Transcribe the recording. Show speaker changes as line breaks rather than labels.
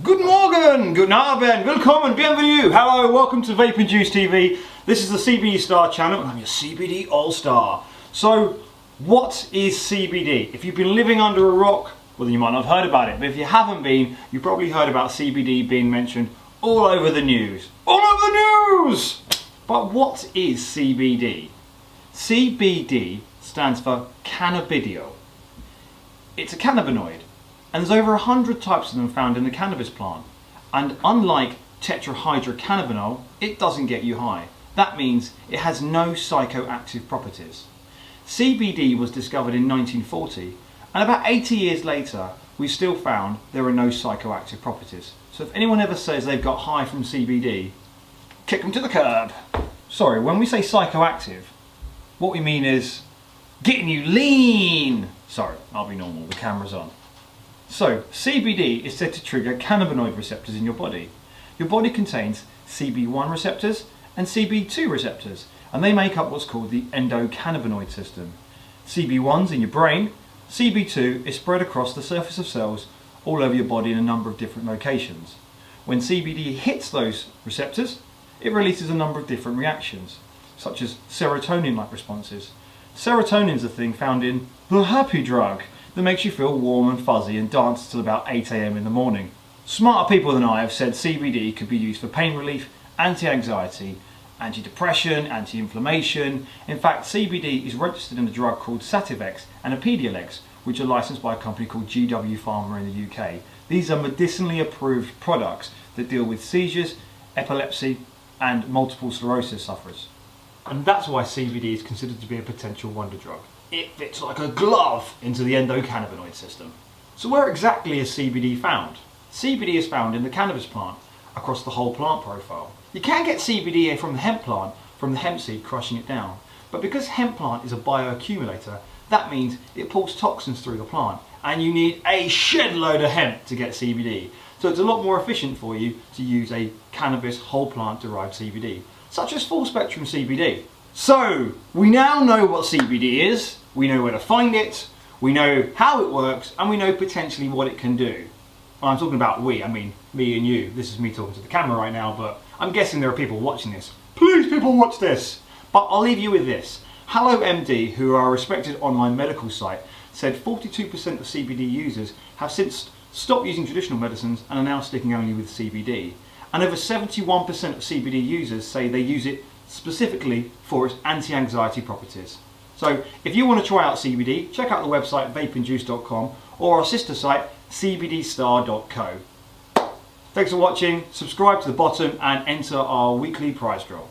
Guten Morgen, guten Abend, willkommen, bienvenue, hello, welcome to Vape and Juice TV. This is the CBD Star channel and I'm your CBD All-Star. So, what is CBD? If you've been living under a rock, well then you might not have heard about it, but if you haven't been, you probably heard about CBD being mentioned all over the news. All over the news! But what is CBD? CBD stands for Cannabidiol. It's a cannabinoid. And there's over 100 types of them found in the cannabis plant. And unlike tetrahydrocannabinol, it doesn't get you high. That means it has no psychoactive properties. CBD was discovered in 1940, and about 80 years later, we still found there are no psychoactive properties. So if anyone ever says they've got high from CBD, kick them to the curb. Sorry, when we say psychoactive, what we mean is getting you lean. Sorry, I'll be normal, the camera's on. So, CBD is said to trigger cannabinoid receptors in your body. Your body contains CB1 receptors and CB2 receptors, and they make up what's called the endocannabinoid system. CB1's in your brain, CB2 is spread across the surface of cells all over your body in a number of different locations. When CBD hits those receptors, it releases a number of different reactions, such as serotonin-like responses. Serotonin is a thing found in the happy drug that makes you feel warm and fuzzy and dance till about 8 AM in the morning. Smarter people than I have said CBD could be used for pain relief, anti-anxiety, anti-depression, anti-inflammation. In fact, CBD is registered in a drug called Sativex and Epidiolex, which are licensed by a company called GW Pharma in the UK. These are medicinally approved products that deal with seizures, epilepsy, and multiple sclerosis sufferers. And that's why CBD is considered to be a potential wonder drug. It fits like a glove into the endocannabinoid system. So where exactly is CBD found? CBD is found in the cannabis plant, across the whole plant profile. You can get CBD from the hemp plant, from the hemp seed crushing it down. But because hemp plant is a bioaccumulator, that means it pulls toxins through the plant, and you need a shed load of hemp to get CBD. So it's a lot more efficient for you to use a cannabis whole plant derived CBD, such as full spectrum CBD. So, we now know what CBD is, we know where to find it, we know how it works, and we know potentially what it can do. I'm talking about we, I mean me and you. This is me talking to the camera right now, but I'm guessing there are people watching this. Please people watch this! But I'll leave you with this. Hello MD, who are a respected online medical site, said 42% of CBD users have since stopped using traditional medicines and are now sticking only with CBD. And over 71% of CBD users say they use it specifically for its anti-anxiety properties. So if you want to try out CBD, check out the website vapeandjuice.com or our sister site cbdstar.co. Thanks for watching, subscribe to the bottom and enter our weekly prize draw.